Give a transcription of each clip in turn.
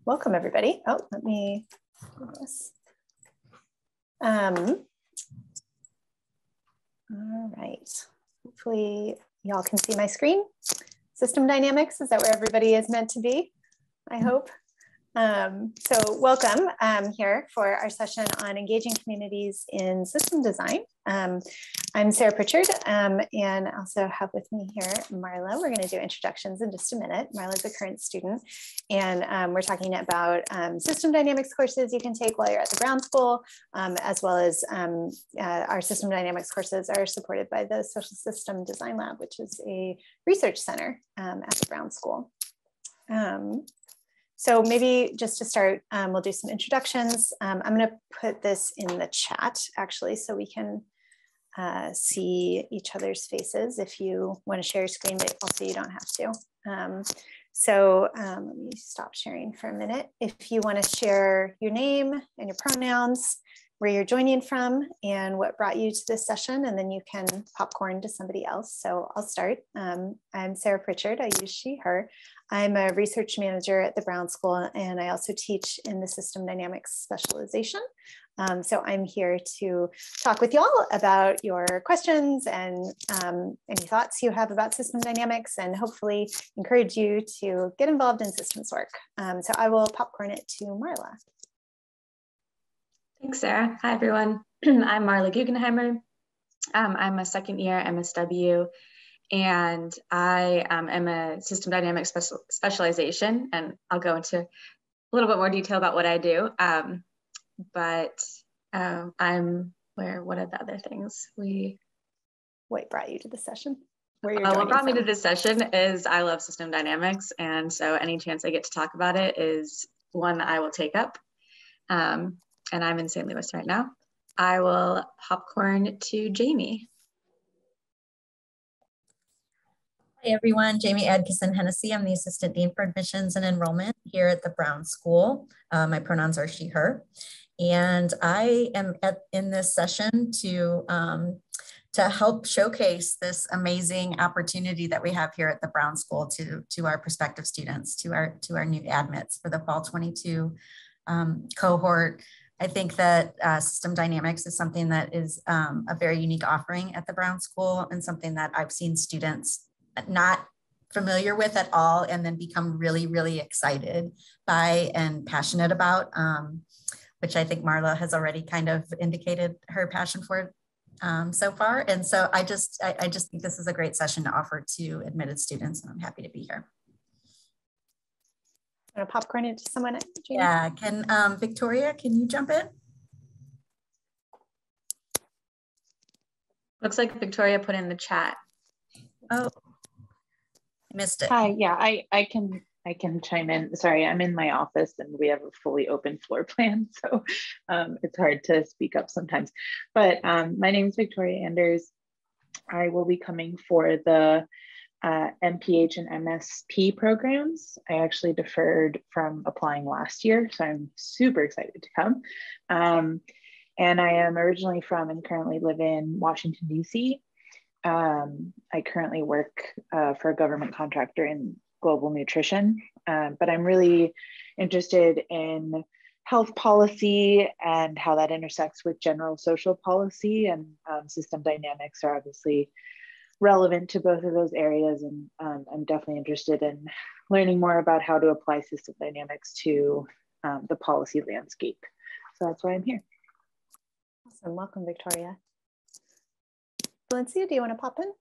welcome everybody. Oh, let me do this. All right, hopefully y'all can see my screen. System dynamics, is that where everybody is meant to be? I hope. So welcome here for our session on engaging communities in system design. I'm Sarah Pritchard, and I also have with me here Marla. We're going to do introductions in just a minute. Marla's a current student, and we're talking about system dynamics courses you can take while you're at the Brown School, as well as our system dynamics courses are supported by the Social System Design Lab, which is a research center at the Brown School. So maybe just to start, we'll do some introductions. I'm going to put this in the chat actually, so we can see each other's faces if you want to share your screen, but also you don't have to. Let me stop sharing for a minute. If you want to share your name and your pronouns, where you're joining from, and what brought you to this session, and then you can popcorn to somebody else. So I'll start. I'm Sarah Pritchard. I use she, her. I'm a research manager at the Brown School, and I also teach in the system dynamics specialization. So I'm here to talk with y'all about your questions and any thoughts you have about system dynamics, and hopefully encourage you to get involved in systems work. So I will popcorn it to Marla. Thanks, Sarah. Hi, everyone. I'm Marla Guggenheimer. I'm a second year MSW, and I am a system dynamics specialization, and I'll go into a little bit more detail about what I do. What are the other things? What brought you to the session? What brought me to this session is I love system dynamics, and so any chance I get to talk about it is one I will take up. And I'm in St. Louis right now. I will popcorn to Jamie. Hi everyone, Jamie Adkison Hennessy. I'm the Assistant Dean for Admissions and Enrollment here at the Brown School. My pronouns are she, her. And I am in this session to help showcase this amazing opportunity that we have here at the Brown School to our prospective students, to our new admits for the fall 22 cohort. I think that system dynamics is something that is a very unique offering at the Brown School, and something that I've seen students not familiar with at all and then become really, really excited by and passionate about, which I think Marla has already kind of indicated her passion for so far. And so I just think this is a great session to offer to admitted students, and I'm happy to be here. Want to popcorn into someone? Jamie? Yeah, can Victoria, can you jump in? Looks like Victoria put in the chat. Oh, I missed it. Hi, yeah, I can chime in. Sorry, I'm in my office and we have a fully open floor plan, so it's hard to speak up sometimes. But my name is Victoria Anders. I will be coming for the MPH and MSP programs. I actually deferred from applying last year, so I'm super excited to come. And I am originally from and currently live in Washington, D.C. I currently work for a government contractor in global nutrition, but I'm really interested in health policy and how that intersects with general social policy, and system dynamics are obviously relevant to both of those areas. And I'm definitely interested in learning more about how to apply system dynamics to the policy landscape. So that's why I'm here. Awesome, welcome Victoria. Valencia, do you want to pop in?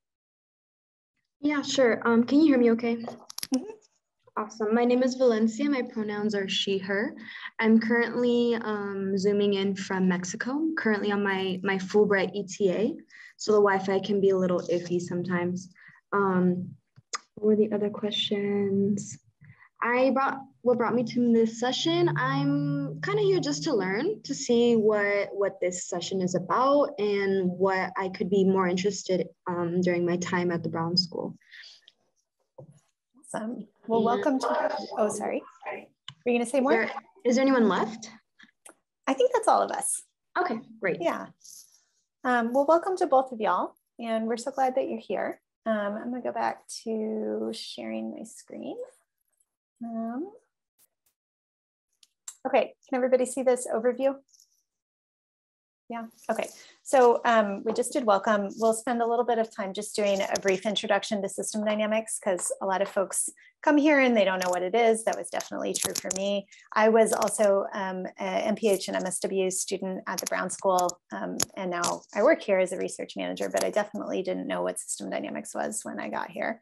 Yeah, sure. Can you hear me okay? Mm-hmm. Awesome. My name is Valencia. My pronouns are she, her. I'm currently Zooming in from Mexico, currently on my Fulbright ETA. So the Wi-Fi can be a little iffy sometimes. What were the other questions? What brought me to this session? I'm kind of here just to learn, to see what this session is about and what I could be more interested during my time at the Brown School. Awesome. Well, welcome to, oh, sorry. Were you going to say more? Is there anyone left? I think that's all of us. Okay, great. Yeah. Well, welcome to both of y'all, and we're so glad that you're here. I'm going to go back to sharing my screen. Okay, can everybody see this overview? Yeah, okay. So we just did welcome. We'll spend a little bit of time just doing a brief introduction to system dynamics because a lot of folks come here and they don't know what it is. That was definitely true for me. I was also an MPH and MSW student at the Brown School, and now I work here as a research manager, but I definitely didn't know what system dynamics was when I got here.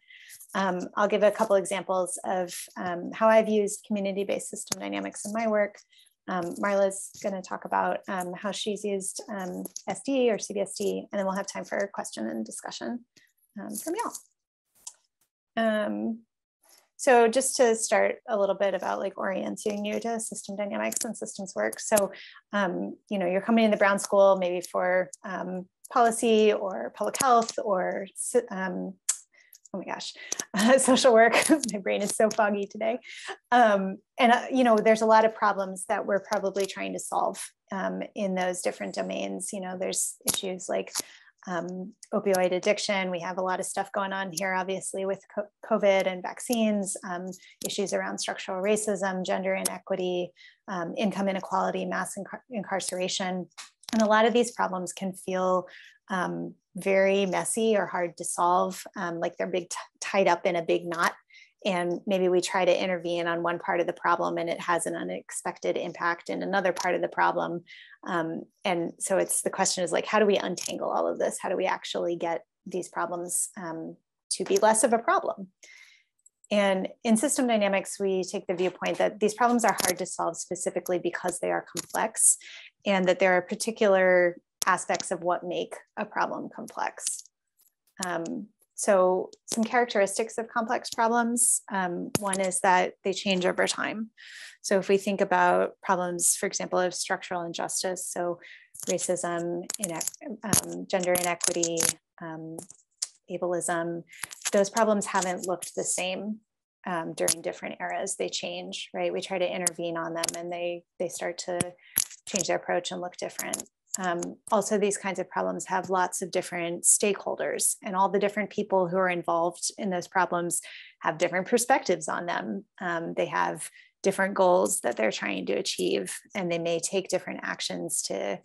I'll give a couple examples of how I've used community-based system dynamics in my work. Marla's going to talk about how she's used SD or CBSD, and then we'll have time for question and discussion from y'all. So just to start a little bit about like orienting you to system dynamics and systems work. So, you know, you're coming in the Brown School maybe for policy or public health or oh my gosh, social work. My brain is so foggy today. You know, there's a lot of problems that we're probably trying to solve in those different domains. You know, there's issues like opioid addiction. We have a lot of stuff going on here, obviously, with COVID and vaccines, issues around structural racism, gender inequity, income inequality, mass incarceration. And a lot of these problems can feel very messy or hard to solve, like they're tied up in a big knot. And maybe we try to intervene on one part of the problem and it has an unexpected impact in another part of the problem. And so the question is like, how do we untangle all of this? How do we actually get these problems to be less of a problem? And in system dynamics, we take the viewpoint that these problems are hard to solve specifically because they are complex and that there are particular aspects of what make a problem complex. So some characteristics of complex problems, one is that they change over time. So if we think about problems, for example, of structural injustice, so racism, gender inequity, ableism, those problems haven't looked the same during different eras. They change, right? We try to intervene on them and they start to change their approach and look different. Also, these kinds of problems have lots of different stakeholders, and all the different people who are involved in those problems have different perspectives on them. They have different goals that they're trying to achieve, and they may take different actions to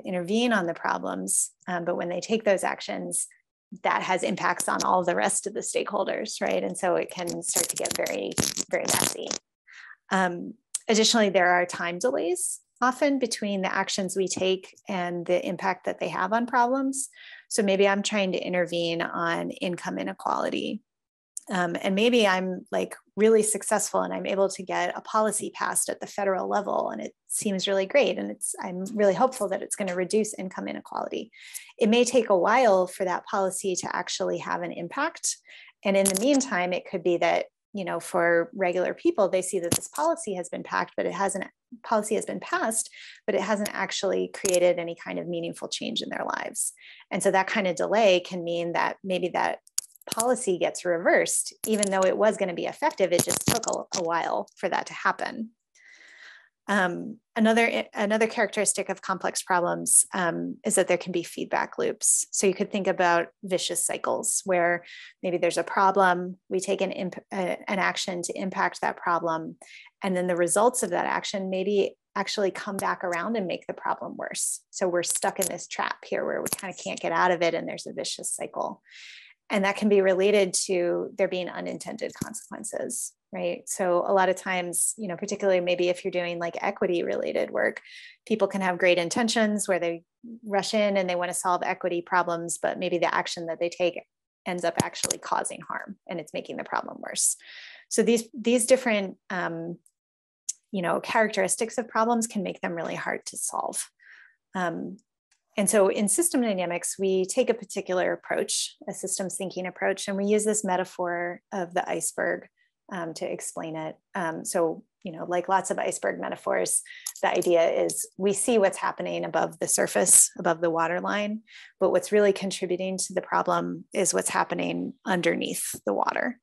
intervene on the problems. But when they take those actions, that has impacts on all the rest of the stakeholders, right? And so it can start to get very, very messy. Additionally, there are time delays often between the actions we take and the impact that they have on problems. So maybe I'm trying to intervene on income inequality. And maybe I'm like really successful and I'm able to get a policy passed at the federal level and it seems really great. And I'm really hopeful that it's going to reduce income inequality. It may take a while for that policy to actually have an impact. And in the meantime, it could be that, you know, for regular people, they see that this policy has been passed, but it hasn't actually created any kind of meaningful change in their lives. And so that kind of delay can mean that maybe that policy gets reversed, even though it was going to be effective. It just took a while for that to happen. Another characteristic of complex problems is that there can be feedback loops. So you could think about vicious cycles where maybe there's a problem, we take an action to impact that problem, and then the results of that action maybe actually come back around and make the problem worse. So we're stuck in this trap here where we kind of can't get out of it, and there's a vicious cycle. And that can be related to there being unintended consequences, right? So a lot of times, you know, particularly maybe if you're doing like equity related work, people can have great intentions where they rush in and they want to solve equity problems, but maybe the action that they take ends up actually causing harm and it's making the problem worse. So these different, you know, characteristics of problems can make them really hard to solve. And so in system dynamics, we take a particular approach, a systems thinking approach, and we use this metaphor of the iceberg to explain it. So, you know, like lots of iceberg metaphors, the idea is we see what's happening above the surface, above the waterline, but what's really contributing to the problem is what's happening underneath the water.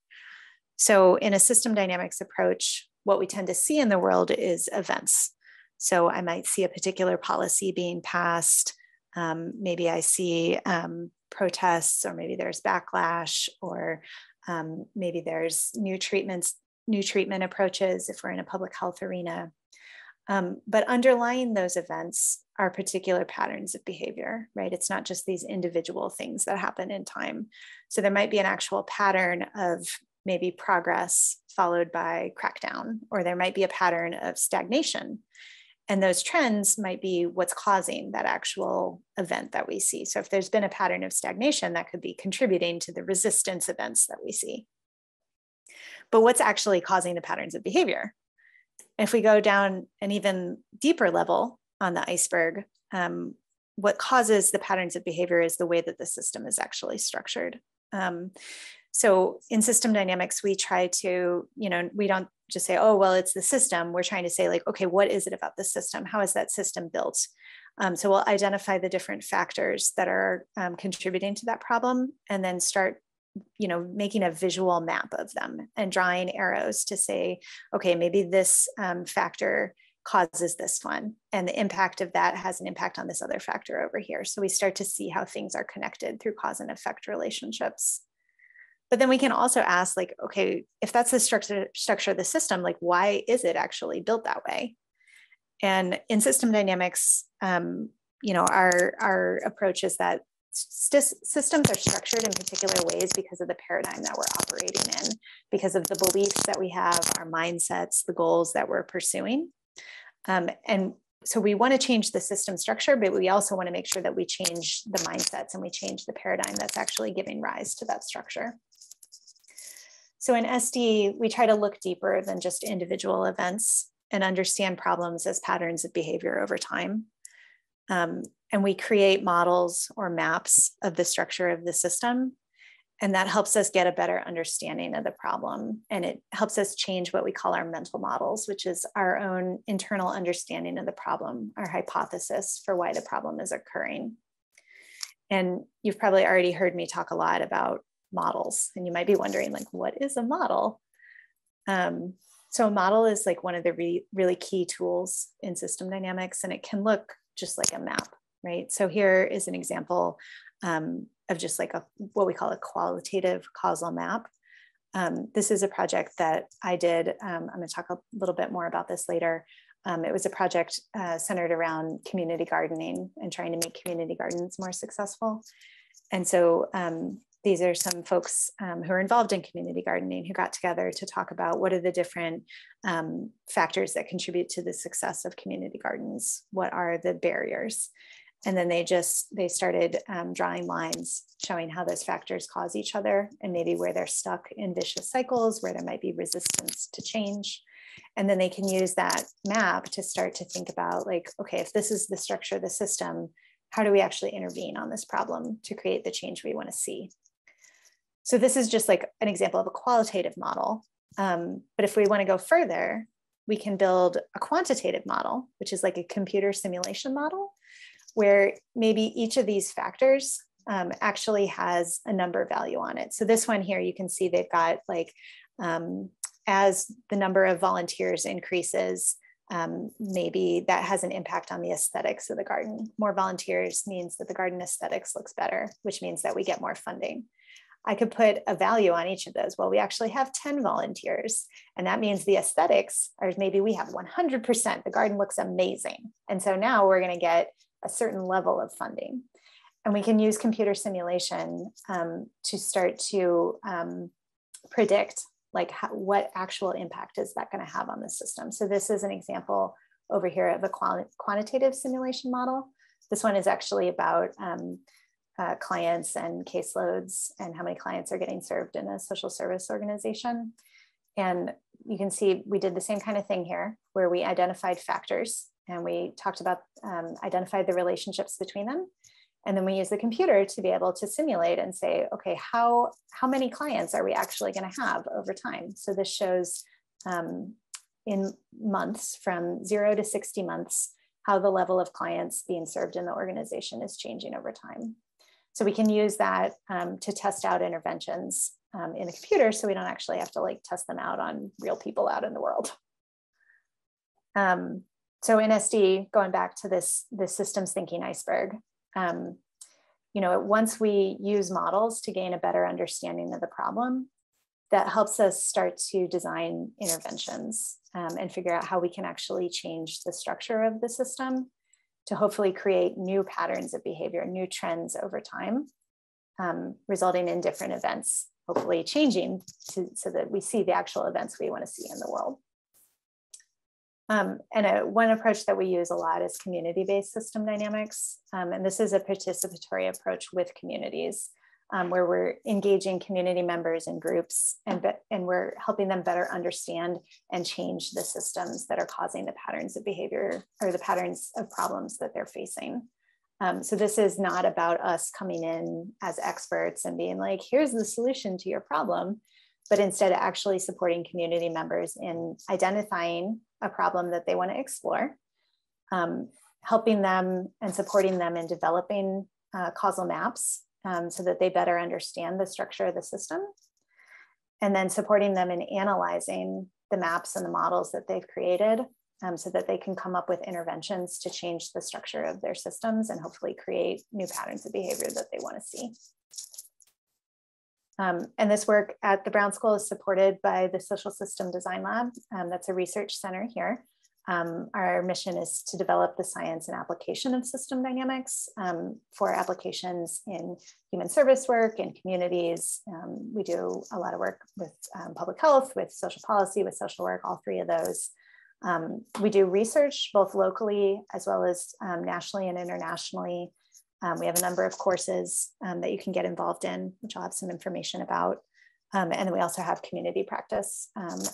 So in a system dynamics approach, what we tend to see in the world is events. So I might see a particular policy being passed. Maybe I see protests, or maybe there's backlash, or maybe there's new treatment approaches if we're in a public health arena. But underlying those events are particular patterns of behavior, right? It's not just these individual things that happen in time. So there might be an actual pattern of maybe progress followed by crackdown, or there might be a pattern of stagnation. And those trends might be what's causing that actual event that we see. So if there's been a pattern of stagnation, that could be contributing to the resistance events that we see. But what's actually causing the patterns of behavior? If we go down an even deeper level on the iceberg, what causes the patterns of behavior is the way that the system is actually structured. So in system dynamics, we try to, we don't just say, oh, well, it's the system. We're trying to say like, okay, what is it about the system? How is that system built? So we'll identify the different factors that are contributing to that problem, and then start making a visual map of them and drawing arrows to say, okay, maybe this factor causes this one, and the impact of that has an impact on this other factor over here. So we start to see how things are connected through cause and effect relationships. But then we can also ask, like, okay, if that's the structure of the system, like, why is it actually built that way? And in system dynamics, our approach is that systems are structured in particular ways because of the paradigm that we're operating in, because of the beliefs that we have, our mindsets, the goals that we're pursuing. And so we want to change the system structure, but we also want to make sure that we change the mindsets and we change the paradigm that's actually giving rise to that structure. So in SD, we try to look deeper than just individual events and understand problems as patterns of behavior over time. And we create models or maps of the structure of the system. And that helps us get a better understanding of the problem. And it helps us change what we call our mental models, which is our own internal understanding of the problem, our hypothesis for why the problem is occurring. And you've probably already heard me talk a lot about models. And you might be wondering, like, what is a model? So a model is like one of the really key tools in system dynamics, and it can look just like a map, right? So here is an example of just like what we call a qualitative causal map. This is a project that I did. I'm going to talk a little bit more about this later. It was a project centered around community gardening and trying to make community gardens more successful. And so these are some folks who are involved in community gardening who got together to talk about what are the different factors that contribute to the success of community gardens. What are the barriers? And then they started drawing lines showing how those factors cause each other and maybe where they're stuck in vicious cycles, where there might be resistance to change. And then they can use that map to start to think about, like, okay, if this is the structure of the system, how do we actually intervene on this problem to create the change we want to see? So this is just like an example of a qualitative model. But if we want to go further, we can build a quantitative model, which is like a computer simulation model, where maybe each of these factors actually has a number value on it. So this one here, you can see they've got like, as the number of volunteers increases, maybe that has an impact on the aesthetics of the garden. More volunteers means that the garden aesthetics looks better, which means that we get more funding. I could put a value on each of those. Well, we actually have 10 volunteers, and that means the aesthetics are maybe we have 100%. The garden looks amazing. And so now we're going to get a certain level of funding. And we can use computer simulation to start to predict like what actual impact is that going to have on the system. So this is an example over here of a quantitative simulation model. This one is actually about clients and caseloads and how many clients are getting served in a social service organization. And you can see we did the same kind of thing here, where we identified factors and we talked about identified the relationships between them. And then we use the computer to be able to simulate and say, okay, how many clients are we actually going to have over time? So this shows in months from 0 to 60 months, how the level of clients being served in the organization is changing over time. So we can use that to test out interventions in the computer, so we don't actually have to like test them out on real people out in the world. So in SD, going back to this systems thinking iceberg, once we use models to gain a better understanding of the problem, that helps us start to design interventions. and figure out how we can actually change the structure of the system to hopefully create new patterns of behavior, new trends over time, resulting in different events, hopefully changing so that we see the actual events we want to see in the world. One approach that we use a lot is community-based system dynamics. And this is a participatory approach with communities where we're engaging community members in groups and we're helping them better understand and change the systems that are causing the patterns of behavior or the patterns of problems that they're facing. So this is not about us coming in as experts and being like, here's the solution to your problem, but instead actually supporting community members in identifying a problem that they want to explore, helping them and supporting them in developing causal maps so that they better understand the structure of the system, and then supporting them in analyzing the maps and the models that they've created so that they can come up with interventions to change the structure of their systems and hopefully create new patterns of behavior that they want to see. And this work at the Brown School is supported by the Social System Design Lab. That's a research center here. Our mission is to develop the science and application of system dynamics for applications in human service work and communities. We do a lot of work with public health, with social policy, with social work, all three of those. We do research both locally as well as nationally and internationally. We have a number of courses that you can get involved in, which I'll have some information about. And then we also have community practice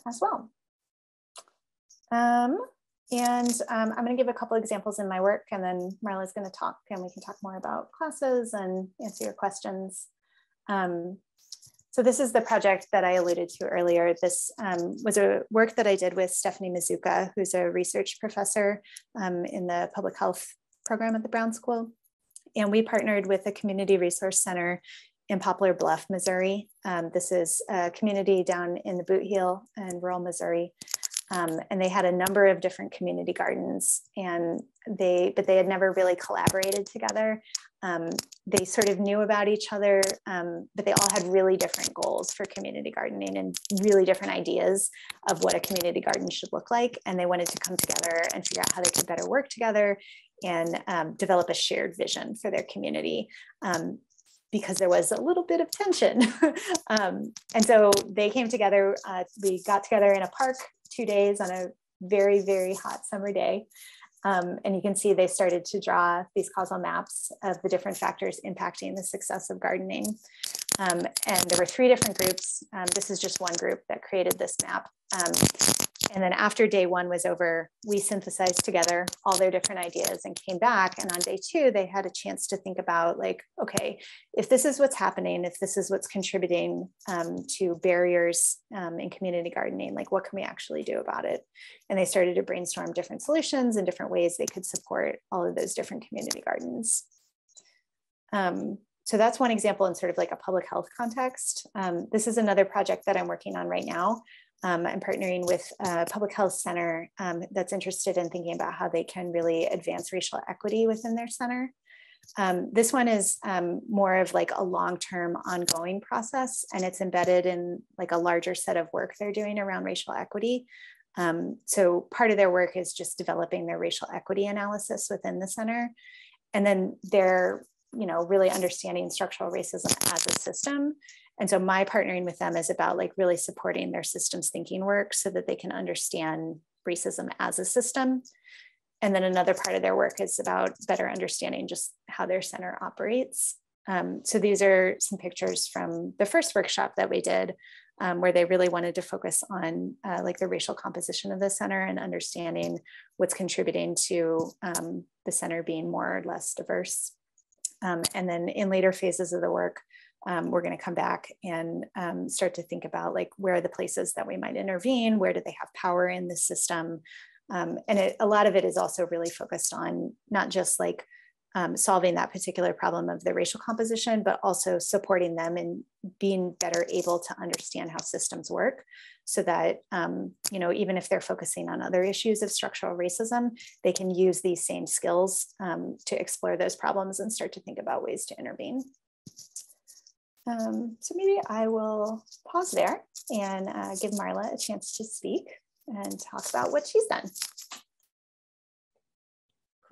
as well. I'm going to give a couple examples in my work, and then Marla's going to talk, and we can talk more about classes and answer your questions. So this is the project that I alluded to earlier. This was a work that I did with Stephanie Mizuka, who's a research professor in the public health program at the Brown School. And we partnered with a community resource center in Poplar Bluff, Missouri. This is a community down in the Boot Heel in rural Missouri. And they had a number of different community gardens, but they had never really collaborated together. They sort of knew about each other, but they all had really different goals for community gardening and really different ideas of what a community garden should look like. And they wanted to come together and figure out how they could better work together and develop a shared vision for their community. Because there was a little bit of tension. And so they came together, we got together in a park 2 days on a very, very hot summer day. And you can see they started to draw these causal maps of the different factors impacting the success of gardening. And there were 3 different groups. This is just one group that created this map. And then after day 1 was over, we synthesized together all their different ideas and came back. And on day 2, they had a chance to think about like, okay, if this is what's happening, if this is what's contributing to barriers in community gardening, like what can we actually do about it? And they started to brainstorm different solutions and different ways they could support all of those different community gardens. So that's one example in sort of like a public health context. This is another project that I'm working on right now. I'm partnering with a public health center that's interested in thinking about how they can really advance racial equity within their center. This one is more of like a long-term ongoing process, and it's embedded in like a larger set of work they're doing around racial equity. So part of their work is just developing their racial equity analysis within the center. And then they're, really understanding structural racism as a system. And so my partnering with them is about like really supporting their systems thinking work so that they can understand racism as a system. And then another part of their work is about better understanding just how their center operates. So these are some pictures from the first workshop that we did where they really wanted to focus on like the racial composition of the center and understanding what's contributing to the center being more or less diverse. And then in later phases of the work, we're going to come back and start to think about like where are the places that we might intervene, where do they have power in the system, and a lot of it is also really focused on not just like solving that particular problem of the racial composition, but also supporting them in being better able to understand how systems work, so that even if they're focusing on other issues of structural racism, they can use these same skills to explore those problems and start to think about ways to intervene. So maybe I will pause there and give Marla a chance to speak. and talk about what she's done.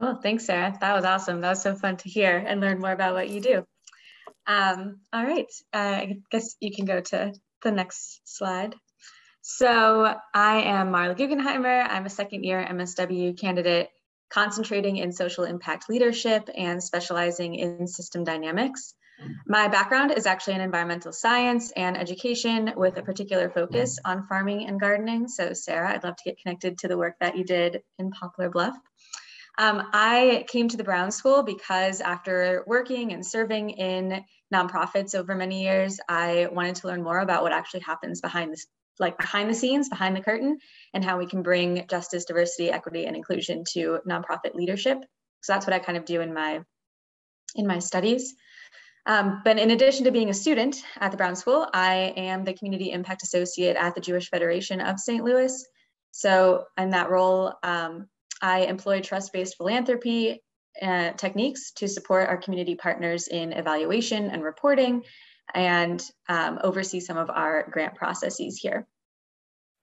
Cool, thanks, Sarah. That was awesome. That was so fun to hear and learn more about what you do. All right, I guess you can go to the next slide. So I am Marla Guggenheimer. I'm a second-year MSW candidate concentrating in social impact leadership and specializing in system dynamics. My background is actually in environmental science and education with a particular focus on farming and gardening. So Sarah, I'd love to get connected to the work that you did in Poplar Bluff. I came to the Brown School because after working and serving in nonprofits over many years, I wanted to learn more about what actually happens behind the scenes, behind the curtain, and how we can bring justice, diversity, equity, and inclusion to nonprofit leadership. So that's what I kind of do in my studies. But in addition to being a student at the Brown School, I am the Community Impact Associate at the Jewish Federation of St. Louis. So in that role, I employ trust-based philanthropy techniques to support our community partners in evaluation and reporting, and oversee some of our grant processes here.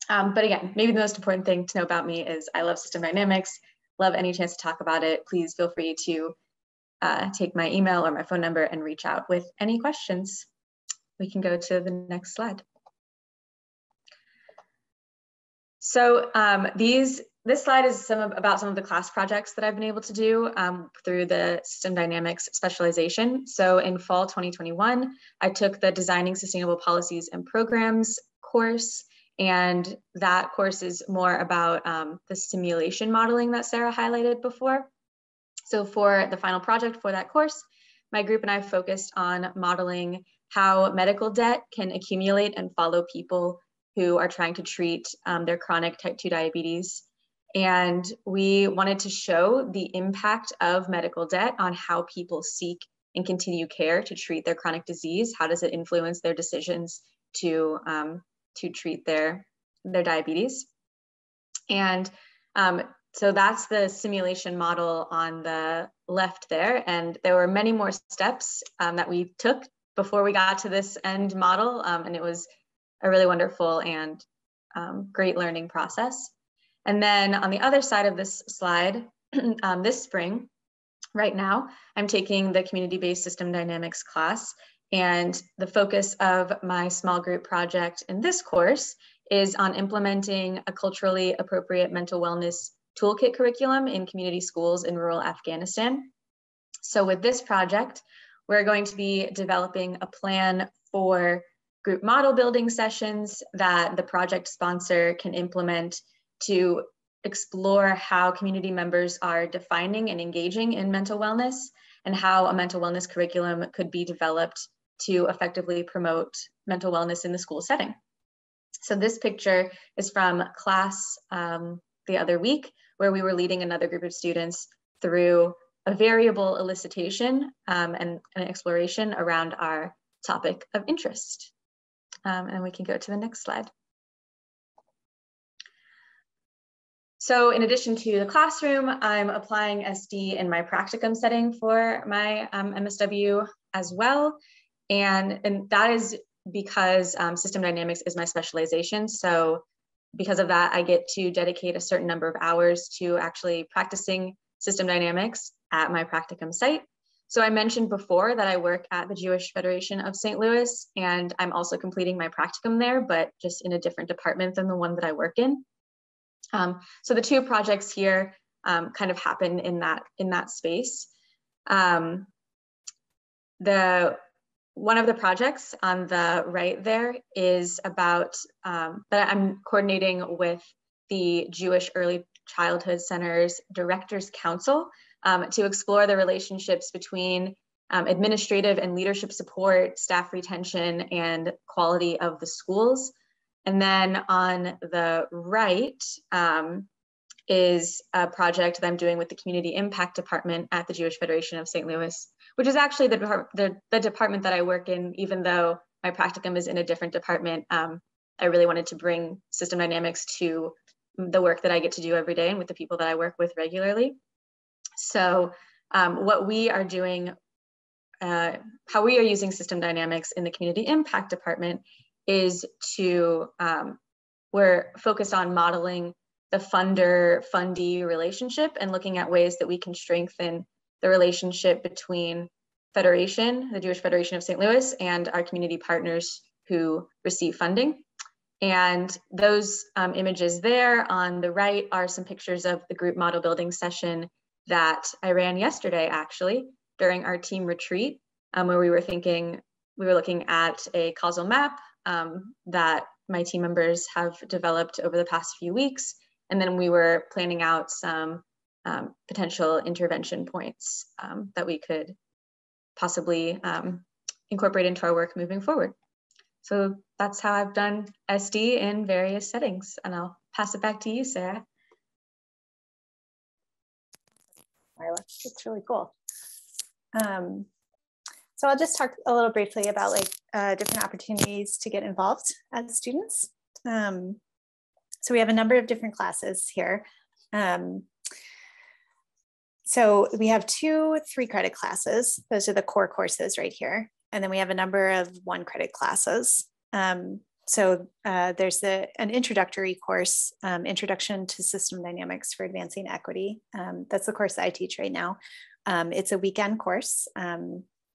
But again, maybe the most important thing to know about me is I love system dynamics, love any chance to talk about it. Please feel free to take my email or my phone number and reach out with any questions. We can go to the next slide. So this slide is about some of the class projects that I've been able to do through the System Dynamics specialization. So in fall 2021, I took the Designing Sustainable Policies and Programs course, and that course is more about the simulation modeling that Sarah highlighted before. So for the final project for that course, my group and I focused on modeling how medical debt can accumulate and follow people who are trying to treat their chronic type 2 diabetes. And we wanted to show the impact of medical debt on how people seek and continue care to treat their chronic disease. How does it influence their decisions to treat their diabetes? And so that's the simulation model on the left there. And there were many more steps that we took before we got to this end model. And it was a really wonderful and great learning process. And then on the other side of this slide, this spring, right now, I'm taking the community-based system dynamics class. And the focus of my small group project in this course is on implementing a culturally appropriate mental wellness toolkit curriculum in community schools in rural Afghanistan. So with this project, we're going to be developing a plan for group model building sessions that the project sponsor can implement to explore how community members are defining and engaging in mental wellness, and how a mental wellness curriculum could be developed to effectively promote mental wellness in the school setting. So this picture is from class the other week, where we were leading another group of students through a variable elicitation and an exploration around our topic of interest. And we can go to the next slide. So in addition to the classroom, I'm applying SD in my practicum setting for my MSW as well. And that is because system dynamics is my specialization. So because of that, I get to dedicate a certain number of hours to actually practicing system dynamics at my practicum site. So I mentioned before that I work at the Jewish Federation of St. Louis, and I'm also completing my practicum there, but just in a different department than the one that I work in. So the two projects here kind of happen in that space. One of the projects on the right there is about that I'm coordinating with the Jewish Early Childhood Center's Directors Council to explore the relationships between administrative and leadership support, staff retention, and quality of the schools. And then on the right is a project that I'm doing with the Community Impact Department at the Jewish Federation of St. Louis, which is actually the department that I work in, even though my practicum is in a different department. I really wanted to bring system dynamics to the work that I get to do every day and with the people that I work with regularly. So what we are doing, how we are using system dynamics in the Community Impact Department is to we're focused on modeling the funder-fundee relationship and looking at ways that we can strengthen the relationship between Federation, the Jewish Federation of St. Louis, and our community partners who receive funding. And those images there on the right are some pictures of the group model building session that I ran yesterday, actually, during our team retreat, where we were looking at a causal map that my team members have developed over the past few weeks. And then we were planning out some potential intervention points that we could possibly incorporate into our work moving forward. So that's how I've done SD in various settings. And I'll pass it back to you, Sarah. Marla, that's really cool. So I'll just talk a little briefly about like different opportunities to get involved as students. So we have a number of different classes here. So we have 2 3-credit classes. Those are the core courses right here. And then we have a number of 1-credit classes. So there's an introductory course, Introduction to System Dynamics for Advancing Equity. That's the course that I teach right now. It's a weekend course.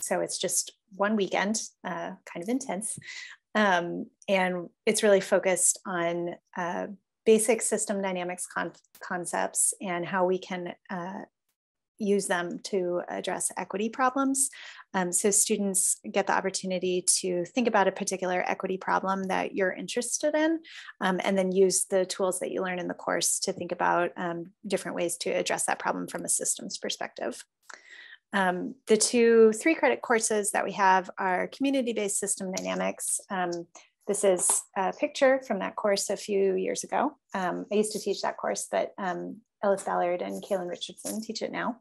So it's just one weekend, kind of intense. And it's really focused on basic system dynamics concepts and how we can use them to address equity problems. So students get the opportunity to think about a particular equity problem that you're interested in, and then use the tools that you learn in the course to think about different ways to address that problem from a systems perspective. The 2 3-credit courses that we have are community-based system dynamics. This is a picture from that course a few years ago. I used to teach that course, but Ellis Ballard and Kaylin Richardson teach it now.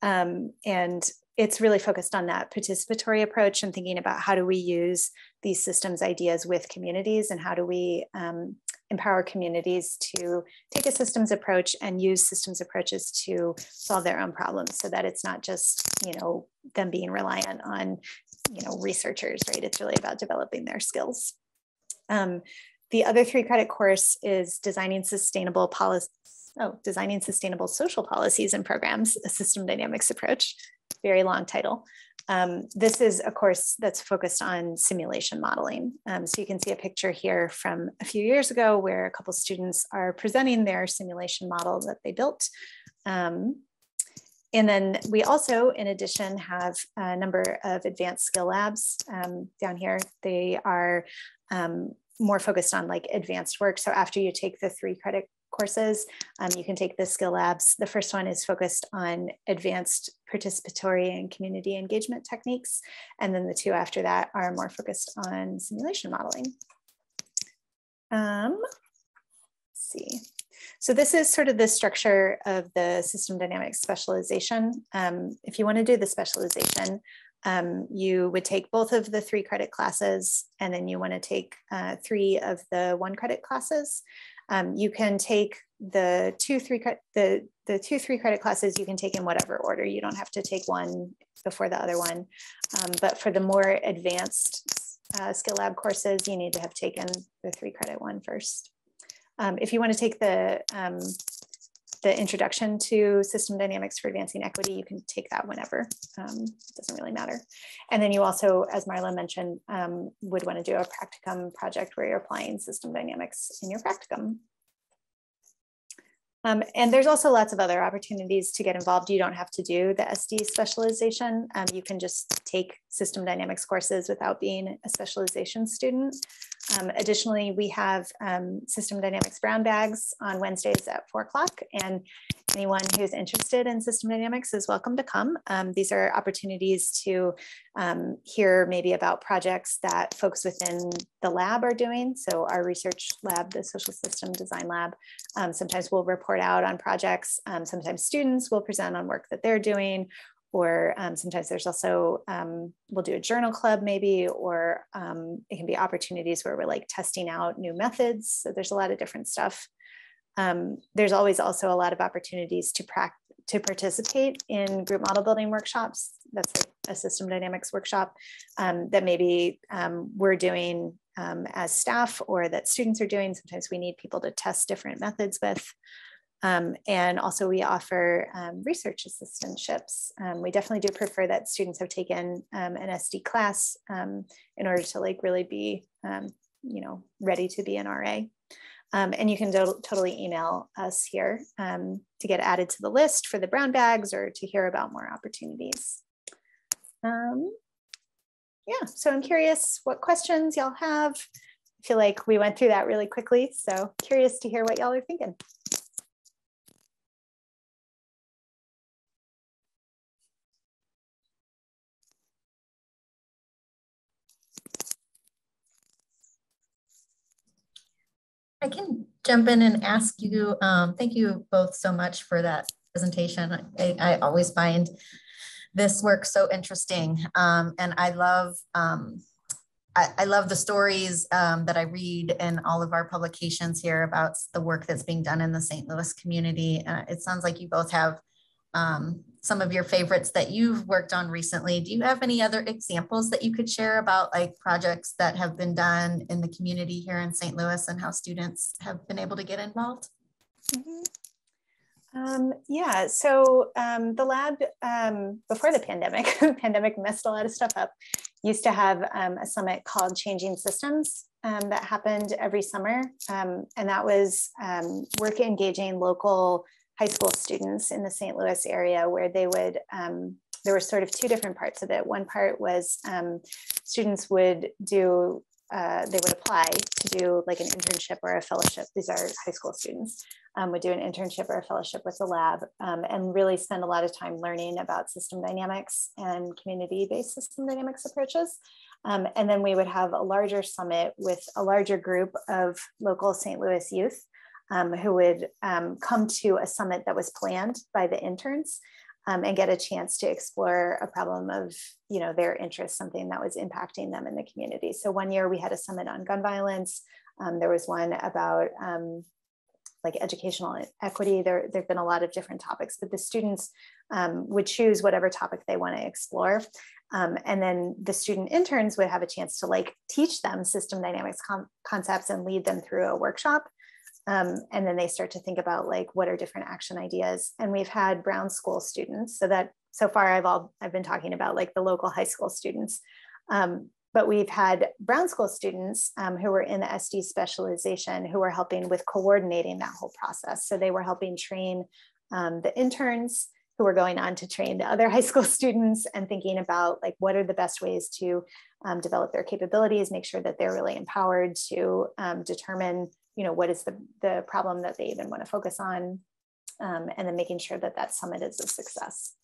And it's really focused on that participatory approach and thinking about how do we use these systems ideas with communities and how do we empower communities to take a systems approach and use systems approaches to solve their own problems so that it's not just, them being reliant on, researchers, right? It's really about developing their skills. The other 3-credit course is Designing Sustainable Social Policies and Programs, a System Dynamics Approach. Very long title. This is a course that's focused on simulation modeling. So you can see a picture here from a few years ago where a couple students are presenting their simulation model that they built. And then we also, in addition, have a number of advanced skill labs down here. They are more focused on like advanced work. So after you take the 3-credit courses, you can take the skill labs. The first one is focused on advanced participatory and community engagement techniques. And then the 2 after that are more focused on simulation modeling. Let's see. So this is sort of the structure of the system dynamics specialization. If you want to do the specialization, you would take both of the 3-credit classes, and then you want to take 3 of the 1-credit classes. You can take the 2 3-credit classes, you can take in whatever order. You don't have to take one before the other one. But for the more advanced skill lab courses, you need to have taken the 3-credit one first. If you want to take the Introduction to System Dynamics for Advancing Equity, you can take that whenever. It doesn't really matter. And then you also, as Marla mentioned, would want to do a practicum project where you're applying system dynamics in your practicum. And there's also lots of other opportunities to get involved. You don't have to do the SD specialization. You can just take system dynamics courses without being a specialization student. Additionally, we have system dynamics brown bags on Wednesdays at 4 o'clock, and anyone who's interested in system dynamics is welcome to come. These are opportunities to hear maybe about projects that folks within the lab are doing. So our research lab, the social system design lab, sometimes we'll report out on projects. Sometimes students will present on work that they're doing, or sometimes there's also, we'll do a journal club maybe, or it can be opportunities where we're like testing out new methods. So there's a lot of different stuff. There's always also a lot of opportunities to participate in group model building workshops. That's like a system dynamics workshop that maybe we're doing as staff or that students are doing. Sometimes we need people to test different methods with. And also we offer research assistantships. We definitely do prefer that students have taken an SD class in order to like really be, ready to be an RA. And you can totally email us here to get added to the list for the brown bags or to hear about more opportunities. Yeah, so I'm curious what questions y'all have. I feel like we went through that really quickly, so curious to hear what y'all are thinking. I can jump in and ask you, thank you both so much for that presentation. I always find this work so interesting. And I love the stories that I read in all of our publications here about the work that's being done in the St. Louis community. It sounds like you both have some of your favorites that you've worked on recently. Do you have any other examples that you could share about like projects that have been done in the community here in St. Louis and how students have been able to get involved? Yeah, so the lab before the pandemic messed a lot of stuff up, used to have a summit called Changing Systems that happened every summer. And that was work engaging local high school students in the St. Louis area where they would, there were sort of two different parts of it. One part was students would do, they would apply to do like an internship or a fellowship. These are high school students. Would do an internship or a fellowship with the lab and really spend a lot of time learning about system dynamics and community-based system dynamics approaches. And then we would have a larger summit with a larger group of local St. Louis youth who would come to a summit that was planned by the interns and get a chance to explore a problem of their interest, something that was impacting them in the community. So one year we had a summit on gun violence. There was one about like educational equity. There've been a lot of different topics, but the students would choose whatever topic they want to explore. And then the student interns would have a chance to like teach them system dynamics concepts and lead them through a workshop. And then they start to think about like, what are different action ideas? And we've had Brown School students. So far I've been talking about like the local high school students. But we've had Brown School students who were in the SD specialization who were helping with coordinating that whole process. So they were helping train the interns who were going on to train the other high school students and thinking about like, what are the best ways to develop their capabilities, make sure that they're really empowered to determine, what is the problem that they even want to focus on, and then making sure that that summit is a success.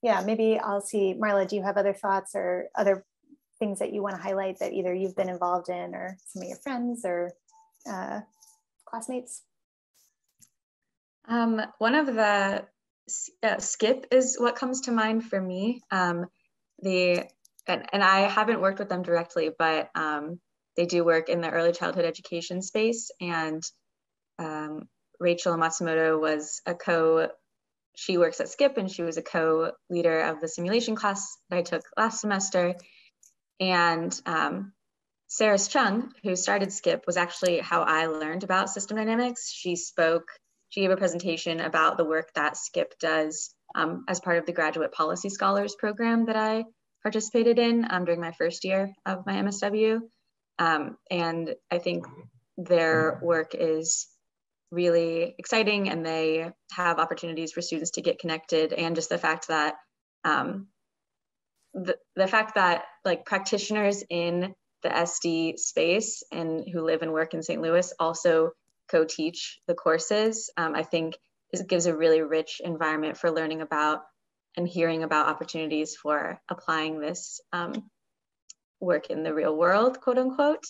Yeah, maybe I'll see, Marla, do you have other thoughts or other things that you want to highlight that either you've been involved in or some of your friends or classmates? One of the SKIP is what comes to mind for me. And I haven't worked with them directly, but they do work in the early childhood education space. And Rachel Matsumoto was she works at SKIP and she was a co-leader of the simulation class that I took last semester. And Sarah Chung, who started SKIP, was actually how I learned about system dynamics. She gave a presentation about the work that SKIP does as part of the Graduate Policy Scholars program that I participated in during my first year of my MSW. And I think their work is really exciting and they have opportunities for students to get connected, and just the fact that the fact that like practitioners in the SD space and who live and work in St. Louis also co-teach the courses, I think it gives a really rich environment for learning about and hearing about opportunities for applying this work in the real world, quote unquote.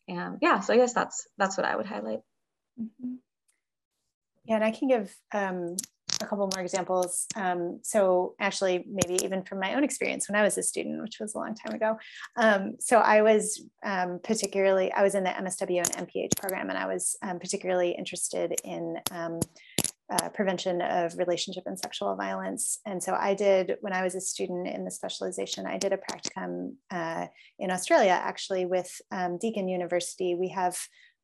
And yeah, so I guess that's what I would highlight. Mm-hmm. Yeah, and I can give a couple more examples. So actually, maybe even from my own experience when I was a student, which was a long time ago. So I was I was in the MSW and MPH program, and I was particularly interested in prevention of relationship and sexual violence. And so I did, when I was a student in the specialization, I did a practicum in Australia, actually, with Deakin University. We have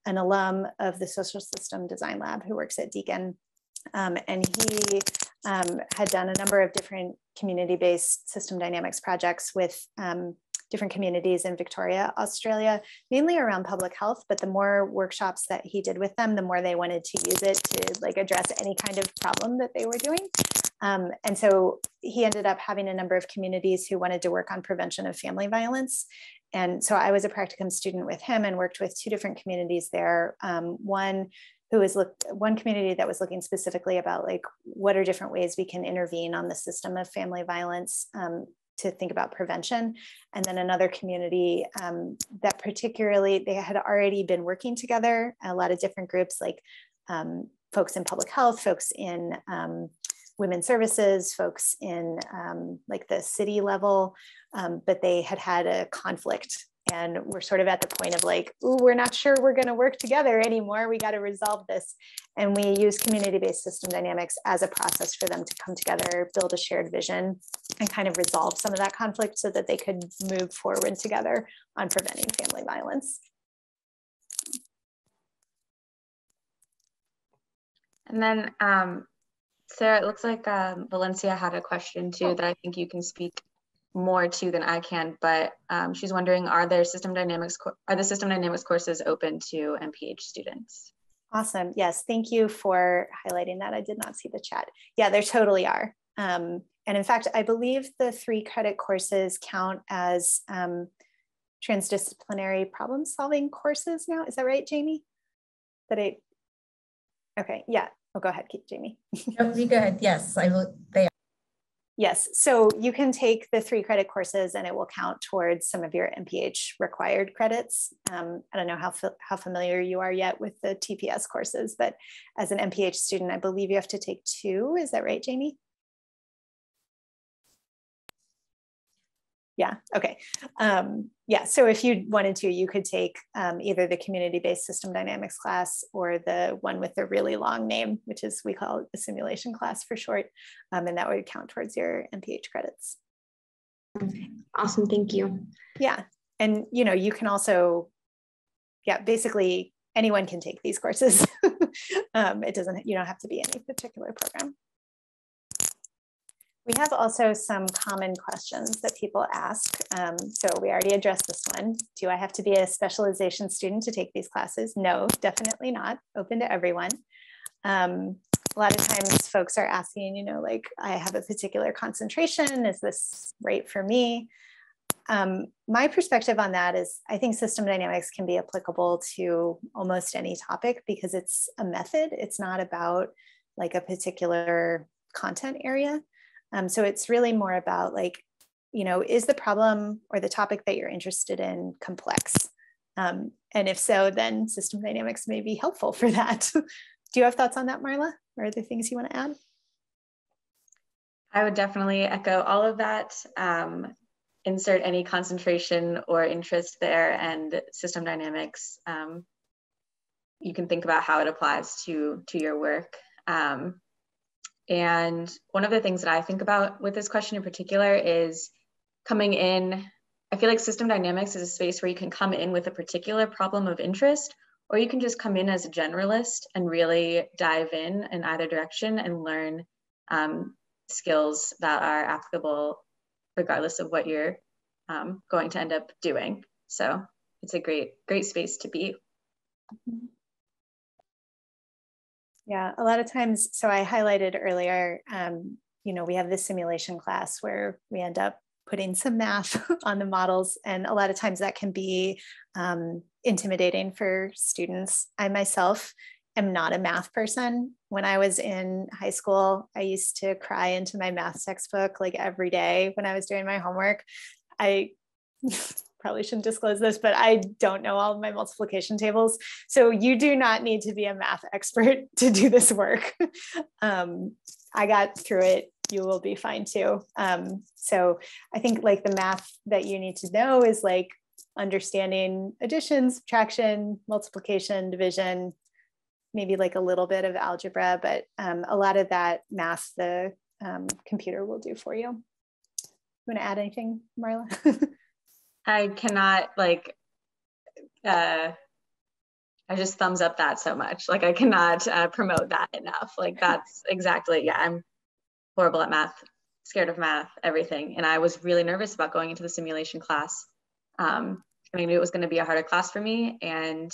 an alum of the Social System Design Lab who works at Deakin. And he had done a number of different community-based system dynamics projects with different communities in Victoria, Australia, mainly around public health, but the more workshops that he did with them, the more they wanted to use it to like address any kind of problem that they were doing. And so he ended up having a number of communities who wanted to work on prevention of family violence. And so I was a practicum student with him and worked with two different communities there. One community that was looking specifically about like, what are different ways we can intervene on the system of family violence to think about prevention. And then another community that particularly, they had already been working together, a lot of different groups like folks in public health, folks in women's services, folks in like the city level, but they had a conflict. And we're sort of at the point of like, ooh, we're not sure we're going to work together anymore. We got to resolve this. And we use community-based system dynamics as a process for them to come together, build a shared vision, and kind of resolve some of that conflict so that they could move forward together on preventing family violence. And then, Sarah, it looks like Valencia had a question too that I think you can speak more to than I can, but she's wondering, are the system dynamics courses open to MPH students? Awesome. Yes, thank you for highlighting that. I did not see the chat. Yeah, there totally are. And in fact, I believe the 3 credit courses count as transdisciplinary problem solving courses now. Is that right, Jamie? Okay, yeah. Oh, go ahead, Jamie. No, you go ahead. Yes, they are. Yes, so you can take the 3 credit courses and it will count towards some of your MPH required credits. I don't know how familiar you are yet with the TPS courses, but as an MPH student, I believe you have to take 2. Is that right, Jamie? Yeah, okay. Yeah, so if you wanted to, you could take either the community-based system dynamics class or the one with the really long name, which is, we call it the simulation class for short, and that would count towards your MPH credits. Awesome, thank you. Yeah, and you can also, yeah, basically anyone can take these courses. You don't have to be any particular program. We have also some common questions that people ask. So we already addressed this one. Do I have to be a specialization student to take these classes? No, definitely not. Open to everyone. A lot of times folks are asking, like, I have a particular concentration. Is this right for me? My perspective on that is I think system dynamics can be applicable to almost any topic because it's a method. It's not about like a particular content area. So it's really more about like, is the problem or the topic that you're interested in complex? And if so, then system dynamics may be helpful for that. Do you have thoughts on that, Marla? Or other things you want to add? I would definitely echo all of that. Insert any concentration or interest there, and system dynamics. You can think about how it applies to your work. And one of the things that I think about with this question in particular is coming in. I feel like system dynamics is a space where you can come in with a particular problem of interest, or you can just come in as a generalist and really dive in either direction and learn skills that are applicable regardless of what you're going to end up doing. So it's a great space to be. Yeah, a lot of times, so I highlighted earlier, we have this simulation class where we end up putting some math on the models, and a lot of times that can be intimidating for students. I myself am not a math person. When I was in high school, I used to cry into my math textbook like every day when I was doing my homework. I probably shouldn't disclose this, but I don't know all of my multiplication tables. So you do not need to be a math expert to do this work. I got through it. You will be fine too. So I think like the math that you need to know is like understanding addition, subtraction, multiplication, division, maybe like a little bit of algebra, but a lot of that math the computer will do for you. You want to add anything, Marla? I cannot like, I just thumbs up that so much. Like I cannot promote that enough. Like that's exactly, yeah, I'm horrible at math, scared of math, everything. And I was really nervous about going into the simulation class. I knew it was going to be a harder class for me, and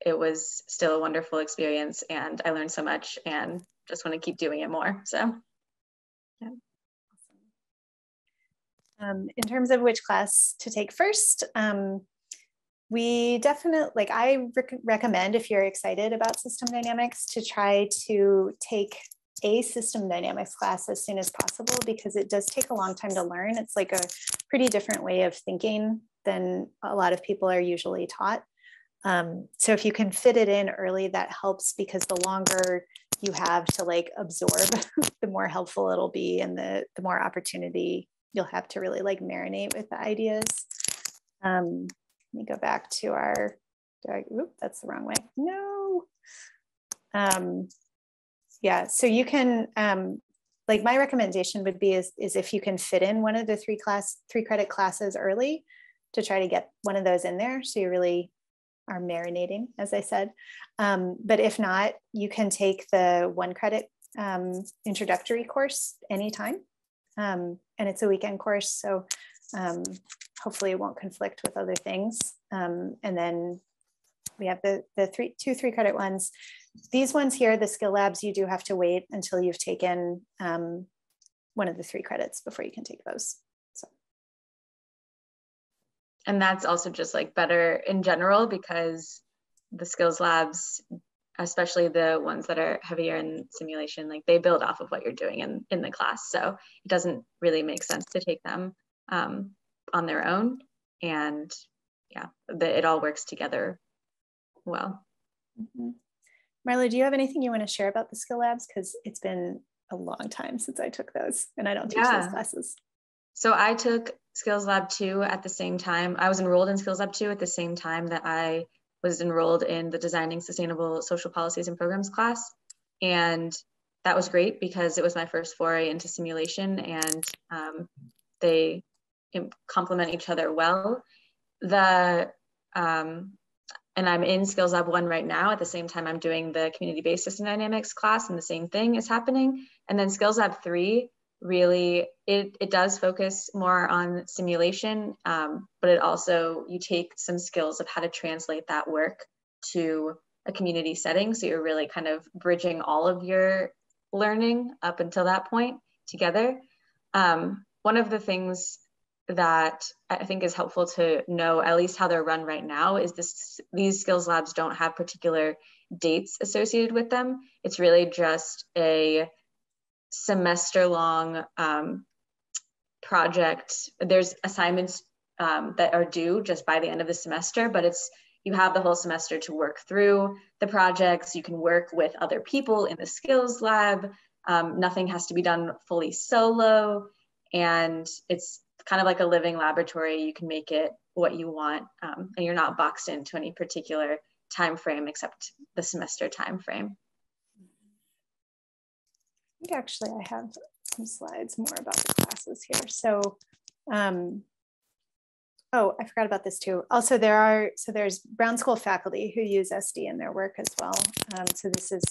it was still a wonderful experience, and I learned so much and just want to keep doing it more. So, yeah. In terms of which class to take first, we definitely, like I recommend if you're excited about system dynamics to try to take a system dynamics class as soon as possible, because it does take a long time to learn. It's like a pretty different way of thinking than a lot of people are usually taught. So if you can fit it in early, that helps, because the longer you have to like absorb, the more helpful it'll be, and the more opportunity you'll have to really like marinate with the ideas. Let me go back to our, that's the wrong way. No. Yeah, so you can, like my recommendation would be is if you can fit in one of the three credit classes early, to try to get one of those in there, so you really are marinating, as I said. But if not, you can take the 1 credit introductory course anytime. And it's a weekend course, so hopefully it won't conflict with other things. And then we have the two 3 credit ones. These ones here, the skill labs, you do have to wait until you've taken one of the 3 credits before you can take those. So. And that's also just like better in general, because the skills labs, especially the ones that are heavier in simulation, like they build off of what you're doing in the class. So it doesn't really make sense to take them on their own. And yeah, it all works together well. Mm-hmm. Marla, do you have anything you want to share about the skill labs? Because it's been a long time since I took those, and I don't teach those classes. So I took Skills Lab 2 at the same time. I was enrolled in Skills Lab 2 at the same time that I was enrolled in the Designing Sustainable Social Policies and Programs class. And that was great because it was my first foray into simulation, and they complement each other well. And I'm in Skills Lab 1 right now. At the same time, I'm doing the community-based system dynamics class, and the same thing is happening. And then Skills Lab 3, really, it does focus more on simulation, but it also, you take some skills of how to translate that work to a community setting. So you're really kind of bridging all of your learning up until that point together. One of the things that I think is helpful to know, at least how they're run right now, is these skills labs don't have particular dates associated with them. It's really just a semester-long project. There's assignments that are due just by the end of the semester, but you have the whole semester to work through the projects. You can work with other people in the skills lab. Nothing has to be done fully solo, and it's kind of like a living laboratory. You can make it what you want, and you're not boxed into any particular time frame except the semester time frame. I think actually I have some slides more about the classes here. So, oh, I forgot about this too. Also, there's Brown School faculty who use SD in their work as well. So this is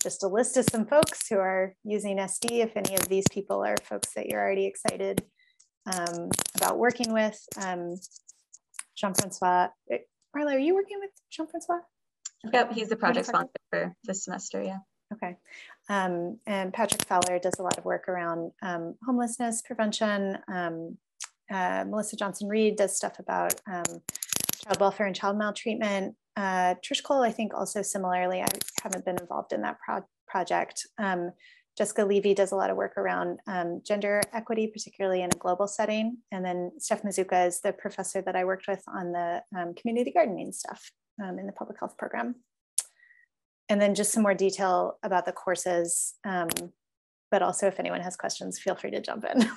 just a list of some folks who are using SD. If any of these people are folks that you're already excited about working with. Jean-Francois, Marla, are you working with Jean-Francois? Yep, he's the project sponsor for this semester, yeah. Okay, and Patrick Fowler does a lot of work around homelessness prevention. Melissa Johnson-Reed does stuff about child welfare and child maltreatment. Trish Cole, I think also similarly, I haven't been involved in that project. Jessica Levy does a lot of work around gender equity, particularly in a global setting. And then Steph Mazuka is the professor that I worked with on the community gardening stuff in the public health program. And then just some more detail about the courses, but also if anyone has questions, feel free to jump in.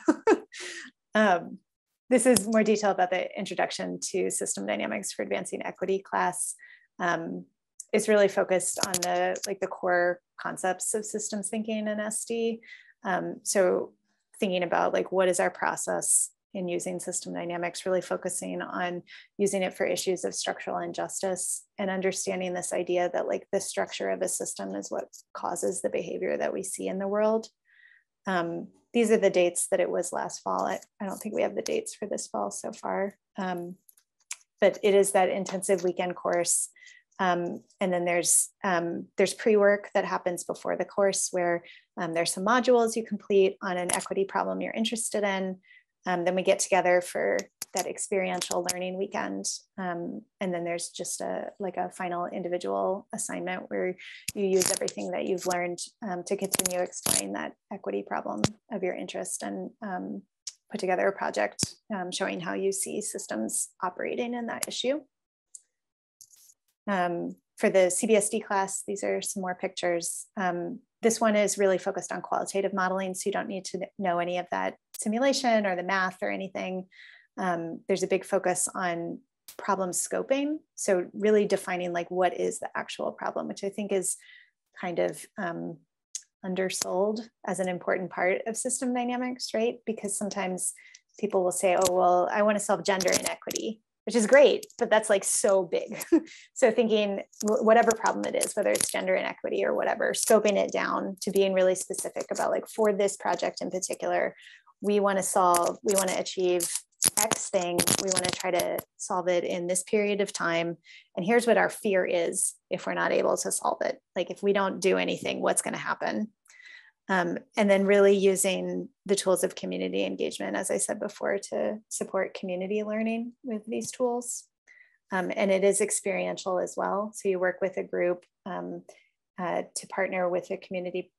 This is more detail about the introduction to system dynamics for advancing equity class. is really focused on the core concepts of systems thinking in SD. So thinking about like, what is our process in using system dynamics, really focusing on using it for issues of structural injustice and understanding this idea that like the structure of a system is what causes the behavior that we see in the world. These are the dates that it was last fall. I don't think we have the dates for this fall so far, but it is that intensive weekend course. And then there's pre-work that happens before the course where there's some modules you complete on an equity problem you're interested in. Then we get together for that experiential learning weekend. And then there's just a final individual assignment where you use everything that you've learned to continue exploring that equity problem of your interest and put together a project showing how you see systems operating in that issue. For the CBSD class, these are some more pictures. This one is really focused on qualitative modeling, so you don't need to know any of that simulation or the math or anything. There's a big focus on problem scoping. So really defining like what is the actual problem, which I think is kind of undersold as an important part of system dynamics, right? Because sometimes people will say, oh, well, I want to solve gender inequity, which is great, but that's like so big. So thinking whatever problem it is, whether it's gender inequity or whatever, scoping it down to being really specific about like for this project in particular, we want to achieve X thing. We want to try to solve it in this period of time. And here's what our fear is if we're not able to solve it. Like if we don't do anything, what's going to happen? And then really using the tools of community engagement, as I said before, to support community learning with these tools. And it is experiential as well. So you work with a group to partner with a community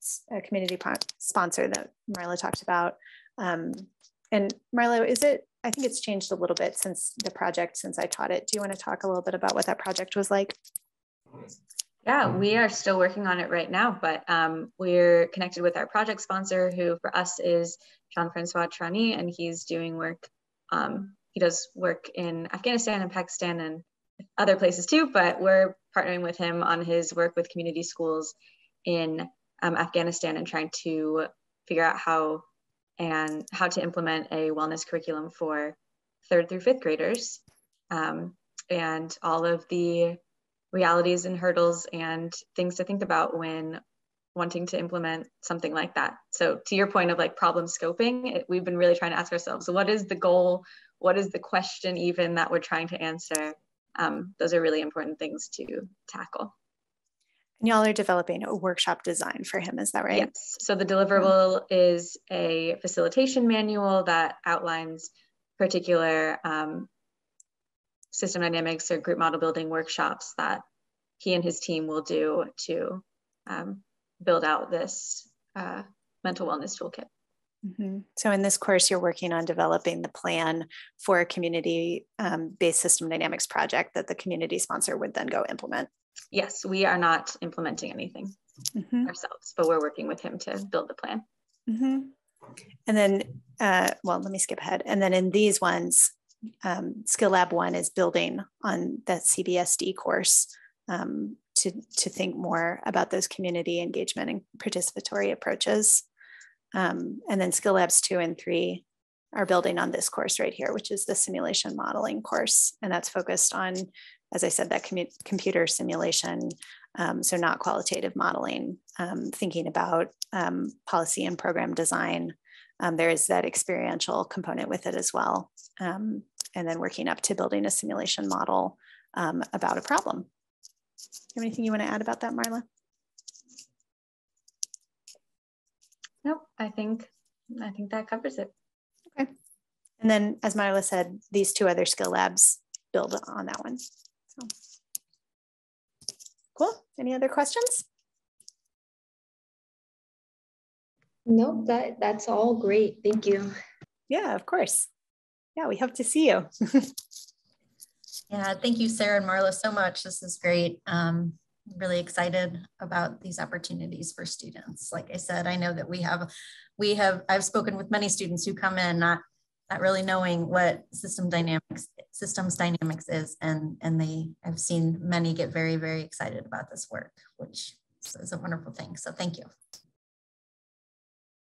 sponsor that Marla talked about. And Marla, I think it's changed a little bit since I taught it. Do you want to talk a little bit about what that project was like? Yeah, we are still working on it right now, but we're connected with our project sponsor, who for us is Jean-Francois Trani, and he's doing work. He does work in Afghanistan and Pakistan and other places too, but we're partnering with him on his work with community schools in Afghanistan and trying to figure out how to implement a wellness curriculum for 3rd through 5th graders, and all of the realities and hurdles and things to think about when wanting to implement something like that. So to your point of like problem scoping, we've been really trying to ask ourselves, so what is the goal? What is the question even that we're trying to answer? Those are really important things to tackle. And y'all are developing a workshop design for him, is that right? Yes, so the deliverable is a facilitation manual that outlines particular system dynamics or group model building workshops that he and his team will do to build out this mental wellness toolkit. Mm-hmm. So in this course, you're working on developing the plan for a community-based system dynamics project that the community sponsor would then go implement. Yes, we are not implementing anything ourselves, but we're working with him to build the plan. Mm-hmm. And then, well, let me skip ahead. And then in these ones, Skill Lab 1 is building on that CBSD course to think more about those community engagement and participatory approaches. And then Skill Labs 2 and 3 are building on this course right here, which is the simulation modeling course. And that's focused on, as I said, that computer simulation, so not qualitative modeling, thinking about policy and program design. There is that experiential component with it as well. And then working up to building a simulation model about a problem. Do you have anything you want to add about that, Marla? Nope, I think that covers it. Okay. And then, as Marla said, these 2 other skill labs build on that one. So. Cool. Any other questions? Nope, that's all great. Thank you. Yeah, of course. Yeah, we hope to see you. Yeah, thank you, Sarah and Marla, so much. This is great. Really excited about these opportunities for students. Like I said, I know that I've spoken with many students who come in not really knowing what system dynamics systems dynamics is, and I've seen many get very, very excited about this work, which is a wonderful thing. So thank you.